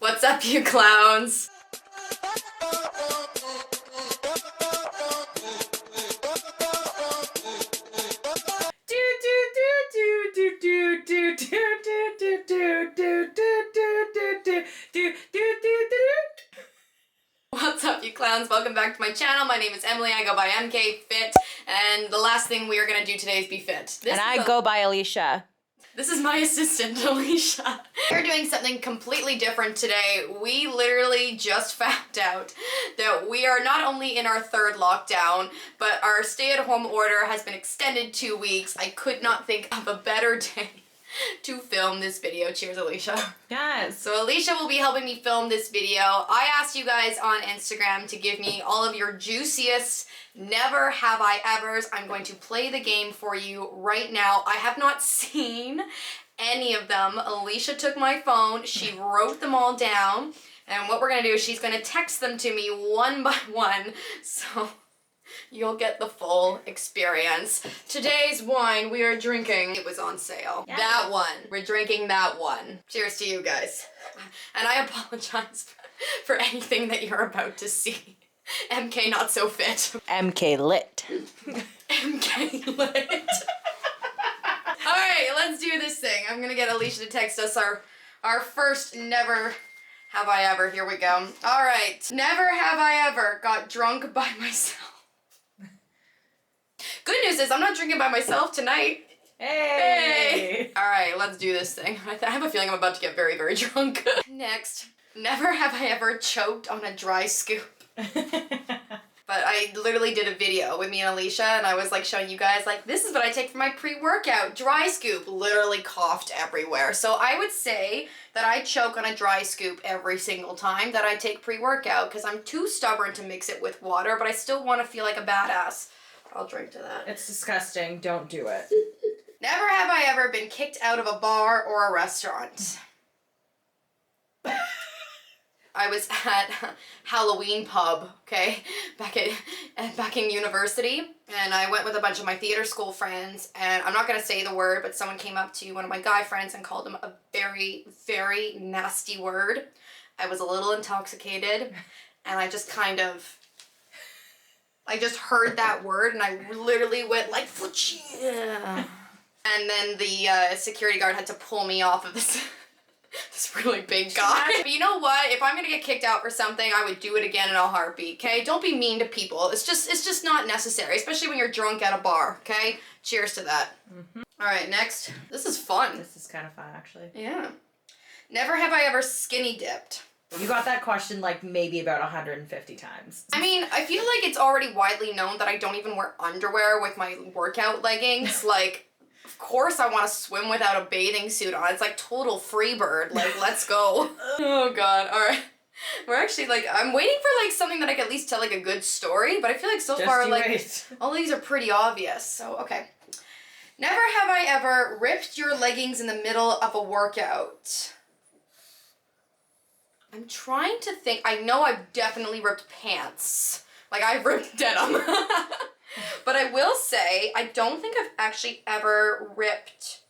What's up, you clowns? What's up, you clowns? Welcome back to my channel. My name is Emily. I go by emkfit, and the last thing we are gonna do today is be fit. And I go by Alicia. This is my assistant, Alicia. We're doing something completely different today. We literally just found out that we are not only in our third lockdown, but our stay-at-home order has been extended 2 weeks. I could not think of a better day to film this video. Cheers, Alicia. Yes. So Alicia will be helping me film this video. I asked you guys on Instagram to give me all of your juiciest never have I evers. I'm going to play the game for you right now. I have not seen any of them. Alicia took my phone, she wrote them all down, and what we're gonna do is she's gonna text them to me one by one, so you'll get the full experience. Today's wine we are drinking, it was on sale. Yeah. That one. We're drinking that one. Cheers to you guys. And I apologize for anything that you're about to see. MK not so fit. MK lit. MK lit. Alright, let's do this thing. I'm gonna get Alicia to text us our first never have I ever. Here we go. Alright. Never have I ever got drunk by myself. Good news is I'm not drinking by myself tonight. Hey! Alright, let's do this thing. I have a feeling I'm about to get very, very drunk. Next. Never have I ever choked on a dry scoop. But I literally did a video with me and Alicia, and I was like showing you guys like, this is what I take for my pre-workout. Dry scoop. Literally coughed everywhere. So I would say that I choke on a dry scoop every single time that I take pre-workout because I'm too stubborn to mix it with water, but I still want to feel like a badass. I'll drink to that. It's disgusting. Don't do it. Never have I ever been kicked out of a bar or a restaurant. I was at Halloween pub, okay, back in university, and I went with a bunch of my theater school friends, and I'm not gonna say the word, but someone came up to one of my guy friends and called him a very, very nasty word. I was a little intoxicated, and I just kind of, I just heard that word, and I literally went like, yeah. And then the security guard had to pull me off of this really big guy. But you know what? If I'm gonna get kicked out for something, I would do it again in a heartbeat, okay? Don't be mean to people. It's just not necessary, especially when you're drunk at a bar, okay? Cheers to that. Mm-hmm. All right, next. This is fun. This is kind of fun, actually. Yeah. Never have I ever skinny dipped. You got that question like maybe about 150 times. I mean, I feel like it's already widely known that I don't even wear underwear with my workout leggings. Like, of course I want to swim without a bathing suit on. It's like total free bird. Like, let's go. Oh god. All right. We're actually like, I'm waiting for like something that I can at least tell like a good story, but I feel like so far like all these are pretty obvious. So, okay. Never have I ever ripped your leggings in the middle of a workout. I'm trying to think. I know I've definitely ripped pants. Like, I've ripped denim. But I will say, I don't think I've actually ever ripped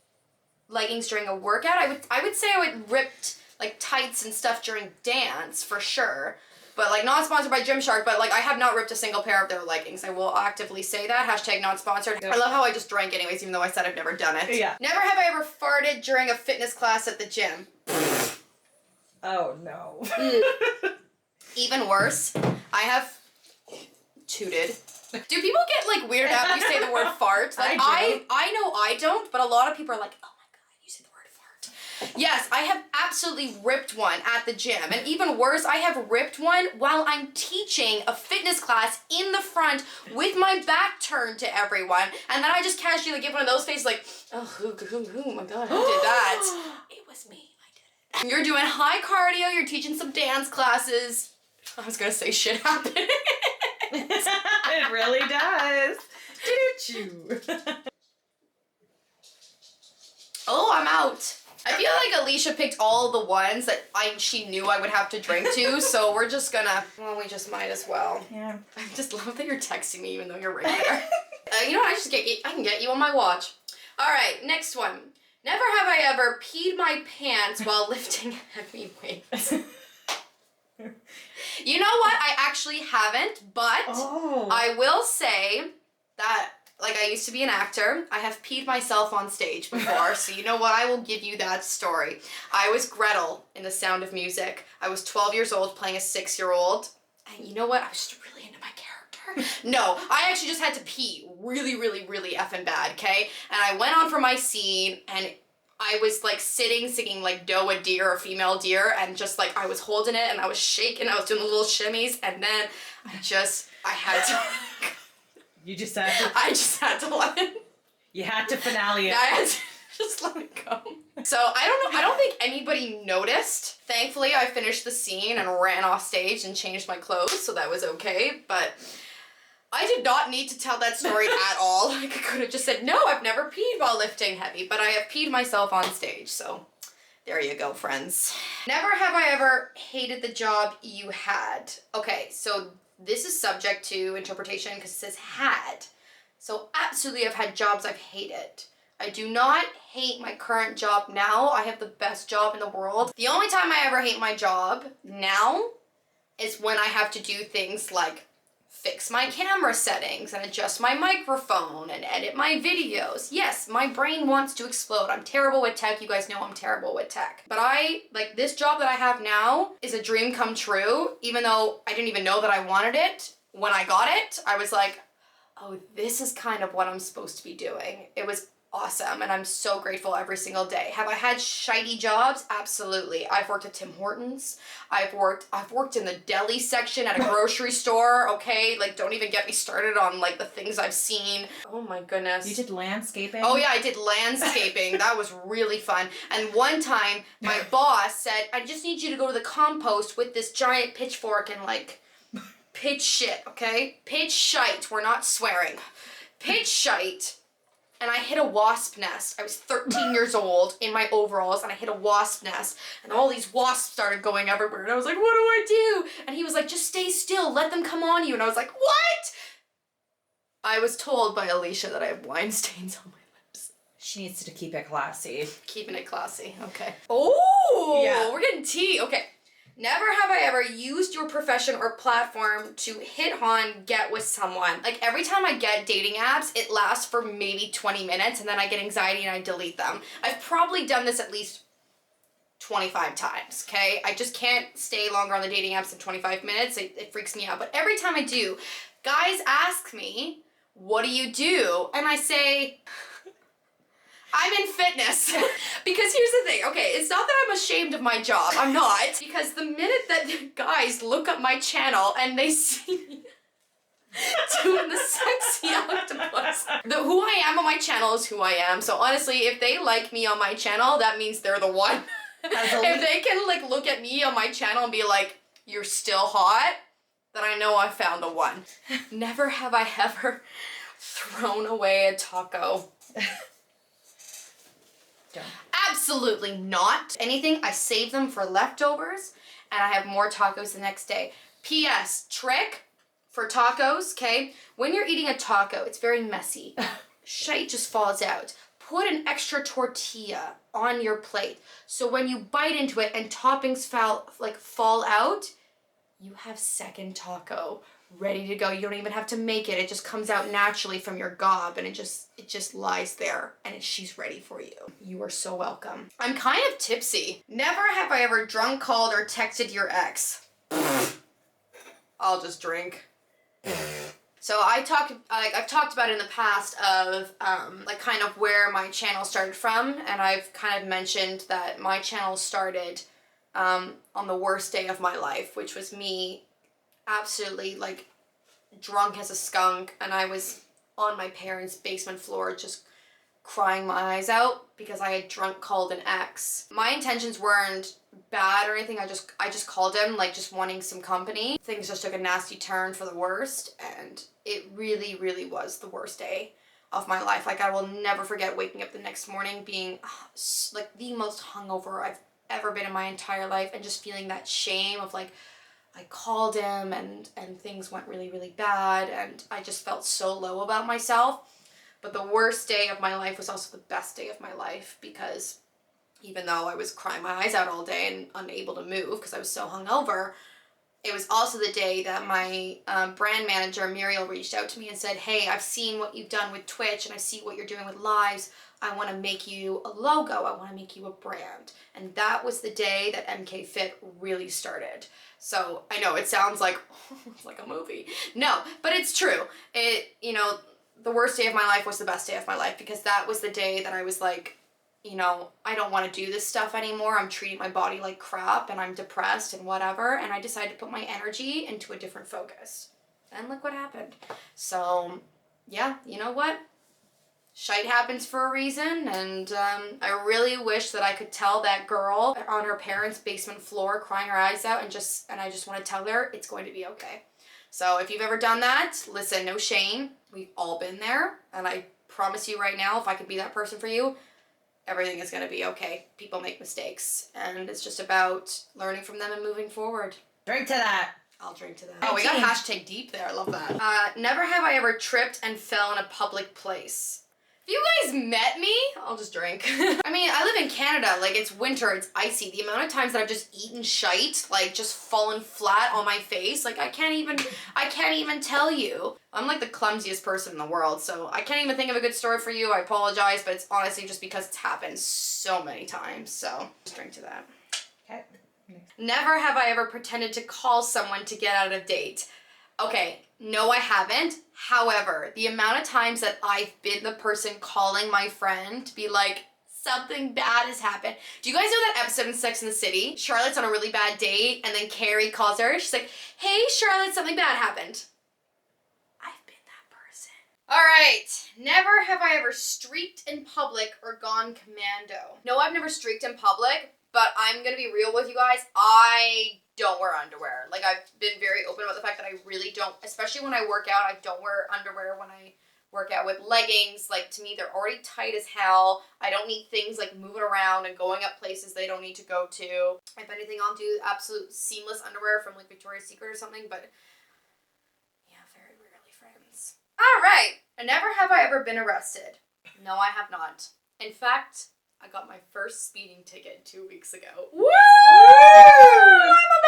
leggings during a workout. I would say I would ripped like tights and stuff during dance for sure. But like not sponsored by Gymshark, but like I have not ripped a single pair of their leggings. I will actively say that. Hashtag not sponsored. I love how I just drank anyways, even though I said I've never done it. Yeah. Never have I ever farted during a fitness class at the gym. Oh no. Even worse, I have tooted. Do people get like weirded out when you say the word fart? Like I know I don't, but a lot of people are like, oh my god, you said the word fart. Yes, I have absolutely ripped one at the gym. And even worse, I have ripped one while I'm teaching a fitness class in the front with my back turned to everyone. And then I just casually like give one of those faces like, oh my god, who did that? It was me, I did it. You're doing high cardio, you're teaching some dance classes. I was gonna say shit happening. It really does. Oh, I'm out. I feel like Alicia picked all the ones that she knew I would have to drink to, so we're just gonna, well, we just might as well. Yeah. I just love that you're texting me even though you're right there. You know what, I can get you on my watch. All right, next one. Never have I ever peed my pants while lifting heavy weights. know what? I actually haven't, but I will say that, like, I used to be an actor. I have peed myself on stage before, so you know what? I will give you that story. I was Gretel in The Sound of Music. I was 12 years old playing a 6-year-old, and you know what? I was just really into my character. No, I actually just had to pee really, really, really effing bad, okay? And I went on for my scene, and I was like singing like doe a deer, a female deer, and just like I was holding it and I was shaking, I was doing the little shimmies, and then I had to You just had to. I just had to let it. You had to finale it. I had to just let it go. So I don't know. I don't think anybody noticed. Thankfully, I finished the scene and ran off stage and changed my clothes, so that was okay. But I did not need to tell that story at all. Like, I could have just said, no, I've never peed while lifting heavy, but I have peed myself on stage. So there you go, friends. Never have I ever hated the job you had. Okay, so this is subject to interpretation because it says had. So absolutely I've had jobs I've hated. I do not hate my current job now. I have the best job in the world. The only time I ever hate my job now is when I have to do things like fix my camera settings and adjust my microphone and edit my videos. Yes, my brain wants to explode. I'm terrible with tech. You guys know I'm terrible with tech. But this job that I have now is a dream come true, even though I didn't even know that I wanted it. When I got it, I was like, oh, this is kind of what I'm supposed to be doing. It was awesome, and I'm so grateful every single day. Have I had shitey jobs? Absolutely. I've worked at Tim Hortons. I've worked in the deli section at a grocery store, okay? Like, don't even get me started on, like, the things I've seen. Oh my goodness. You did landscaping? Oh yeah, I did landscaping. That was really fun. And one time, my boss said, I just need you to go to the compost with this giant pitchfork and, like, pitch shit, okay? Pitch shite. We're not swearing. Pitch shite. And I hit a wasp nest. I was 13 years old in my overalls, and I hit a wasp nest, and all these wasps started going everywhere, and I was like, what do I do? And he was like, just stay still, let them come on you. And I was like, what? I was told by Alicia that I have wine stains on my lips. She needs to keep it classy. Keeping it classy, okay. Oh, yeah. We're getting tea, okay. Never have I ever used your profession or platform to hit on, get with someone. Like, every time I get dating apps, it lasts for maybe 20 minutes, and then I get anxiety and I delete them. I've probably done this at least 25 times, okay? I just can't stay longer on the dating apps than 25 minutes. It freaks me out. But every time I do, guys ask me, what do you do? And I say, I'm in fitness. Because here's the thing, okay, it's not that I'm ashamed of my job. I'm not. Because the minute that guys look up my channel and they see me doing the sexy octopus, who I am on my channel is who I am. So honestly, if they like me on my channel, that means they're the one. If they can, like, look at me on my channel and be like, you're still hot, then I know I found the one. Never have I ever thrown away a taco. Absolutely not. Anything, I save them for leftovers, and I have more tacos the next day. P.S. Trick for tacos, okay? When you're eating a taco, it's very messy. Shite just falls out. Put an extra tortilla on your plate, so when you bite into it and toppings fall out, you have second taco ready to go. You don't even have to make it. It just comes out naturally from your gob, and it just lies there, and she's ready for you. You are so welcome. I'm kind of tipsy. Never have I ever drunk called or texted your ex. I'll just drink. So I've talked about it in the past of like kind of where my channel started from, and I've kind of mentioned that my channel started on the worst day of my life, which was me absolutely like drunk as a skunk, and I was on my parents' basement floor just crying my eyes out because I had drunk called an ex. My intentions weren't bad or anything. I just called him, like, just wanting some company. Things just took a nasty turn for the worst, and it really, really was the worst day of my life. Like, I will never forget waking up the next morning being like the most hungover I've ever been in my entire life, and just feeling that shame of like, I called him and things went really, really bad, and I just felt so low about myself. But the worst day of my life was also the best day of my life, because even though I was crying my eyes out all day and unable to move because I was so hungover, It was also the day that my brand manager, Muriel, reached out to me and said, hey, I've seen what you've done with Twitch and I see what you're doing with lives. I want to make you a logo. I want to make you a brand. And that was the day that EMKHIIT really started. So I know it sounds like, it's like a movie. No, but it's true. The worst day of my life was the best day of my life because that was the day that I was like, I don't want to do this stuff anymore. I'm treating my body like crap and I'm depressed and whatever. And I decided to put my energy into a different focus. And look what happened. So, yeah, you know what? Shite happens for a reason. And I really wish that I could tell that girl on her parents' basement floor crying her eyes out and I just want to tell her it's going to be okay. So if you've ever done that, listen, no shame. We've all been there. And I promise you right now, if I could be that person for you, everything is going to be okay. People make mistakes. And it's just about learning from them and moving forward. Drink to that. I'll drink to that. Oh, we got hashtag deep there. I love that. Never have I ever tripped and fell in a public place. If you guys met me, I'll just drink. I mean, I live in Canada. Like, it's winter. It's icy. The amount of times that I've just eaten shite, like, just fallen flat on my face, like, I can't even tell you. I'm, like, the clumsiest person in the world, so I can't even think of a good story for you. I apologize, but it's honestly just because it's happened so many times, so just drink to that. Okay. Never have I ever pretended to call someone to get out of a date. Okay, no, I haven't. However, the amount of times that I've been the person calling my friend to be like, something bad has happened. Do you guys know that episode in Sex and the City? Charlotte's on a really bad date, and then Carrie calls her. She's like, hey, Charlotte, something bad happened. I've been that person. All right, never have I ever streaked in public or gone commando. No, I've never streaked in public, but I'm gonna be real with you guys. I don't wear underwear. Like, I've been very open about the fact that I really don't, especially when I work out, I don't wear underwear when I work out with leggings. Like, to me, they're already tight as hell. I don't need things like moving around and going up places they don't need to go to. If anything, I'll do absolute seamless underwear from like Victoria's Secret or something, but yeah, very rarely, friends. All right. And never have I ever been arrested. No, I have not. In fact, I got my first speeding ticket 2 weeks ago. Woo!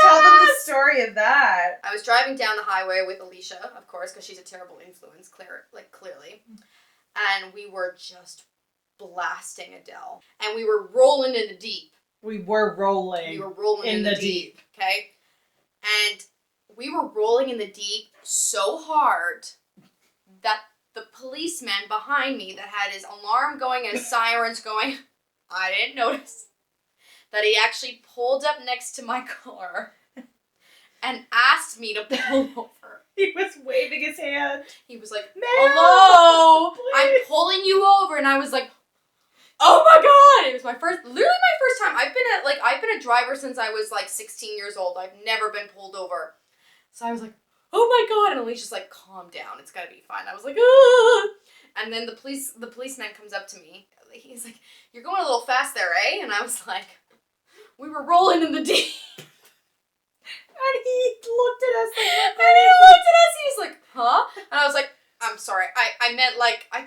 Tell them the story of that. I was driving down the highway with Alicia, of course, because she's a terrible influence, clearly. And we were just blasting Adele. And we were rolling in the deep. We were rolling. We were rolling in the deep. Okay? And we were rolling in the deep so hard that the policeman behind me that had his alarm going and his sirens going, I didn't notice that he actually pulled up next to my car and asked me to pull over. He was waving his hand. He was like, Ma'am, hello, please. I'm pulling you over. And I was like, oh my God. It was literally my first time. I've been a driver since I was like 16 years old. I've never been pulled over. So I was like, oh my God. And Alicia's like, calm down. It's gonna be fine. I was like, ah. And then the policeman comes up to me. He's like, you're going a little fast there, eh? And I was like, we were rolling in the deep. And he looked at us like, He was like, huh? And I was like, I'm sorry. I meant like, I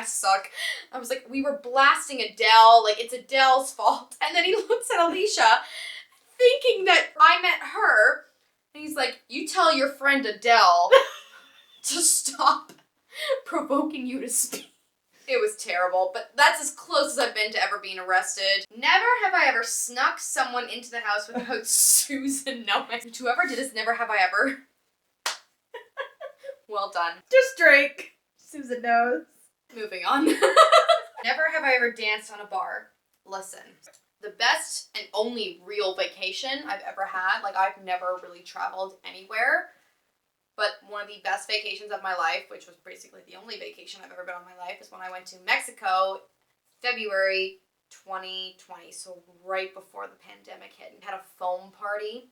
suck. I was like, we were blasting Adele. Like, it's Adele's fault. And then he looks at Alicia thinking that I meant her. And he's like, you tell your friend Adele to stop provoking you to speak. It was terrible, but that's as close as I've been to ever being arrested. Never have I ever snuck someone into the house without Susan knowing. Whoever did this, never have I ever. Well done. just drink. Susan knows. Moving on. Never have I ever danced on a bar. Listen, the best and only real vacation I've ever had, like, I've never really traveled anywhere, but one of the best vacations of my life, which was basically the only vacation I've ever been on in my life, is when I went to Mexico, February 2020, so right before the pandemic hit. We had a foam party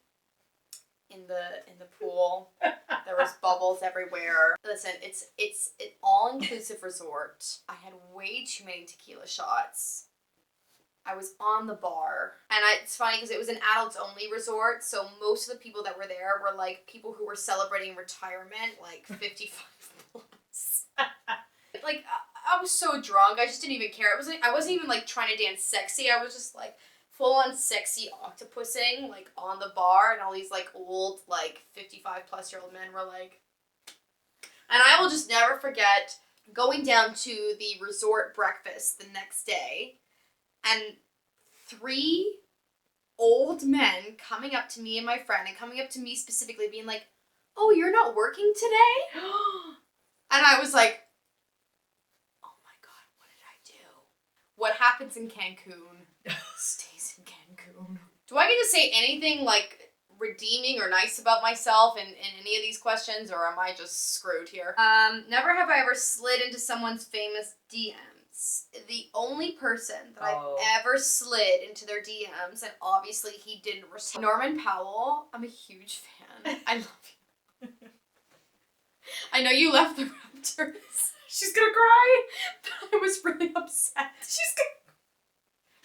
in the pool. There was bubbles everywhere. Listen, it's an all-inclusive resort. I had way too many tequila shots. I was on the bar. And it's funny because it was an adults-only resort, so most of the people that were there were, like, people who were celebrating retirement, like, 55 plus. Like, I was so drunk, I just didn't even care. I wasn't even, like, trying to dance sexy. I was just, like, full-on sexy octopusing, like, on the bar, and all these, like, old, like, 55-plus-year-old men were like... And I will just never forget going down to the resort breakfast the next day, and 3 old men coming up to me and my friend, and coming up to me specifically, being like, "Oh, you're not working today?" And I was like, oh my god, what did I do? What happens in Cancun stays in Cancun. Do I get to say anything, like, redeeming or nice about myself in any of these questions, or am I just screwed here? Never have I ever slid into someone's famous DMs. The only person that I've ever slid into their DMs, and obviously he didn't respond, Norman Powell. I'm a huge fan. I love you. I know you left the Raptors. She's gonna cry. But I was really upset.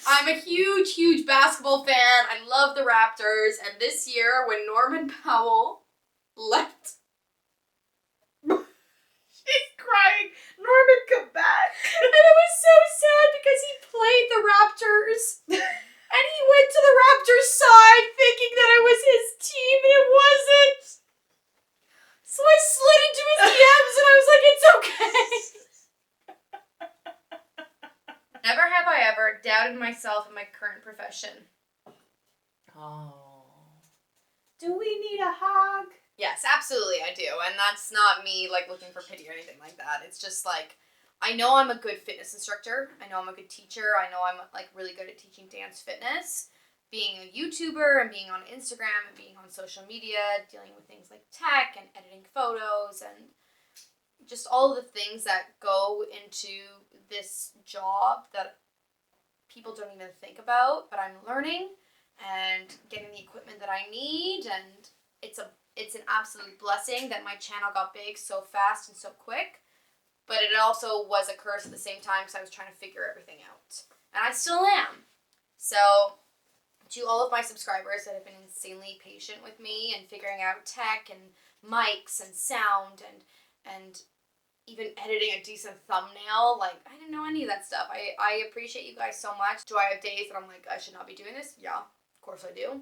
I'm a huge, huge basketball fan. I love the Raptors. And this year, when Norman Powell left... She's crying. Norman, come back. And it was so sad because he played the Raptors. And he went to the Raptors side thinking that it was his team, and it wasn't. So I slid into his DMs and I was like, it's okay. Never have I ever doubted myself in my current profession. Oh. Do we need a hug? Yes, absolutely I do. And that's not me, like, looking for pity or anything like that. It's just, like, I know I'm a good fitness instructor. I know I'm a good teacher. I know I'm, like, really good at teaching dance fitness. Being a YouTuber and being on Instagram and being on social media, dealing with things like tech and editing photos and just all of the things that go into this job that people don't even think about, but I'm learning and getting the equipment that I need, and it's an absolute blessing that my channel got big so fast and so quick, but it also was a curse at the same time because I was trying to figure everything out, and I still am. So to all of my subscribers that have been insanely patient with me and figuring out tech and mics and sound and even editing a decent thumbnail, like, I didn't know any of that stuff. I appreciate you guys so much. Do I have days that I'm like, I should not be doing this? Yeah, of course I do.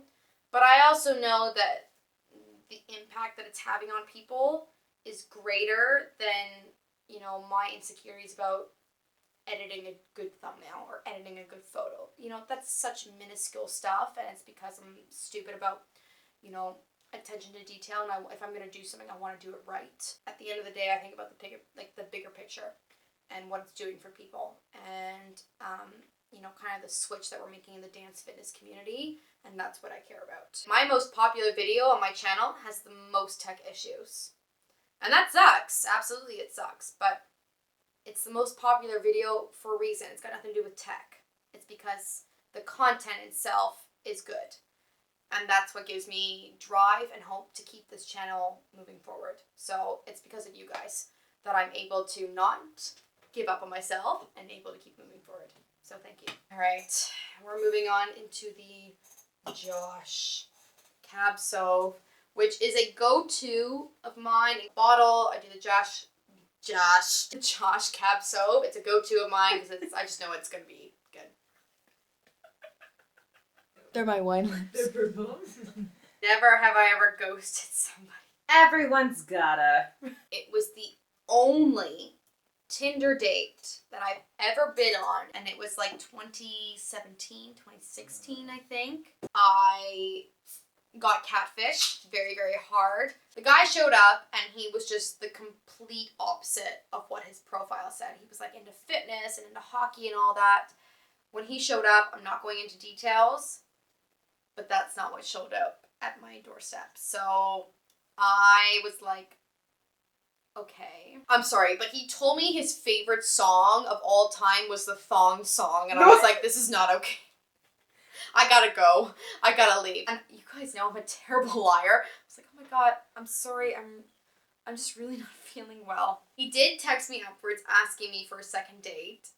But I also know that the impact that it's having on people is greater than, you know, my insecurities about editing a good thumbnail or editing a good photo. You know, that's such minuscule stuff, and it's because I'm stupid about, you know, attention to detail, and if I'm going to do something, I want to do it right. At the end of the day, I think about the bigger picture and what it's doing for people, and, you know, kind of the switch that we're making in the dance fitness community, and that's what I care about. My most popular video on my channel has the most tech issues, and that sucks. Absolutely, it sucks, but it's the most popular video for a reason. It's got nothing to do with tech. It's because the content itself is good. And that's what gives me drive and hope to keep this channel moving forward. So it's because of you guys that I'm able to not give up on myself and able to keep moving forward. So thank you. All right, we're moving on into the Josh Cab Sauve, which is a go-to of mine. A bottle, I do the Josh Cab Sauve. It's a go-to of mine because I just know it's going to be good. They're my wine lips. They're purple. Never have I ever ghosted somebody. Everyone's gotta. It was the only Tinder date that I've ever been on, and it was like 2017, 2016, I think. I got catfished very, very hard. The guy showed up, and he was just the complete opposite of what his profile said. He was like into fitness and into hockey and all that. When he showed up, I'm not going into details, but that's not what showed up at my doorstep. So I was like, okay. I'm sorry, but he told me his favorite song of all time was the Thong Song, and I was like, this is not okay. I gotta go. I gotta leave. And you guys know I'm a terrible liar. I was like, oh my god, I'm sorry, I'm just really not feeling well. He did text me afterwards asking me for a second date,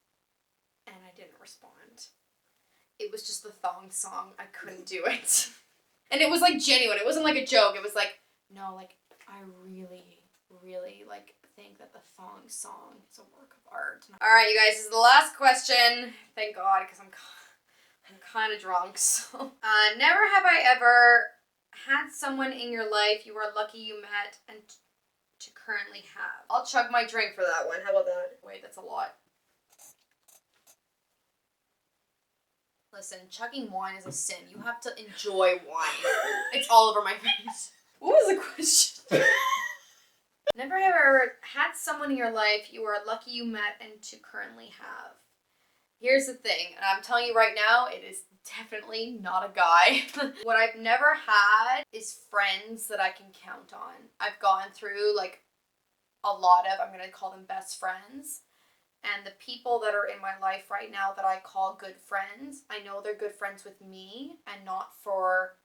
and I didn't respond. It was just the Thong Song. I couldn't do it. And it was like genuine. It wasn't like a joke. It was like, no, like, I really, really, like, think that the Thong Song is a work of art. Alright, you guys, this is the last question. Thank God, because I I'm kind of drunk, so. Never have I ever had someone in your life you are lucky you met and to currently have. I'll chug my drink for that one. How about that? Wait, that's a lot. Listen, chugging wine is a sin. You have to enjoy wine. It's all over my face. What was the question? Never have ever had someone in your life you are lucky you met and to currently have. Here's the thing, and I'm telling you right now, it is definitely not a guy. What I've never had is friends that I can count on. I've gone through like a lot of, I'm going to call them best friends. And the people that are in my life right now that I call good friends, I know they're good friends with me and not for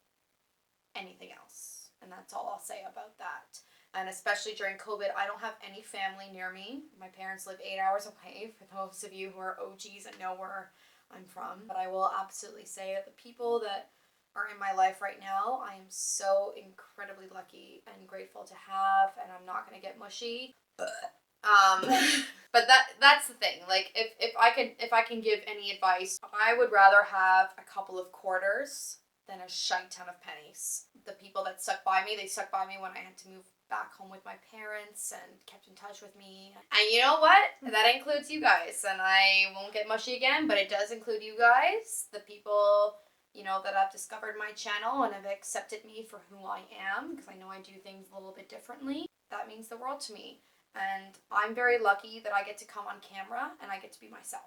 anything else. And that's all I'll say about that. And especially during COVID, I don't have any family near me. My parents live 8 hours away, for those of you who are OGs and know where I'm from. But I will absolutely say that the people that are in my life right now, I am so incredibly lucky and grateful to have, and I'm not going to get mushy. But that's the thing. Like if I can give any advice, I would rather have a couple of quarters than a shite ton of pennies. The people that stuck by me, they stuck by me when I had to move back home with my parents and kept in touch with me. And you know what? That includes you guys. And I won't get mushy again, but it does include you guys. The people, you know, that have discovered my channel and have accepted me for who I am, because I know I do things a little bit differently. That means the world to me. And I'm very lucky that I get to come on camera and I get to be myself.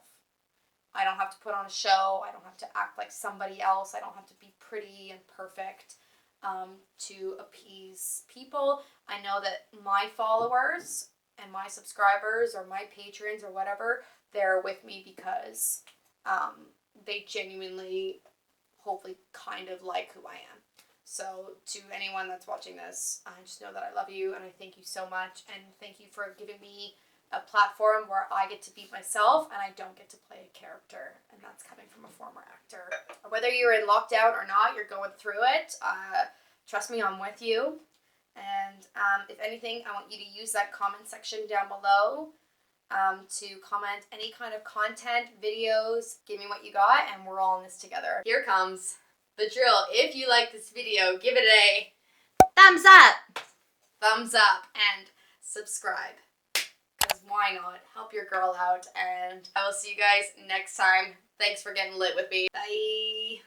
I don't have to put on a show. I don't have to act like somebody else. I don't have to be pretty and perfect to appease people. I know that my followers and my subscribers or my patrons or whatever, they're with me because they genuinely, hopefully, kind of like who I am. So to anyone that's watching this, I just know that I love you and I thank you so much, and thank you for giving me a platform where I get to be myself and I don't get to play a character, and that's coming from a former actor. Whether you're in lockdown or not, you're going through it. Trust me, I'm with you. And if anything, I want you to use that comment section down below to comment any kind of content, videos, give me what you got, and we're all in this together. Here comes the drill. If you like this video, give it a Thumbs up, and subscribe. Because why not? Help your girl out, and I will see you guys next time. Thanks for getting lit with me. Bye.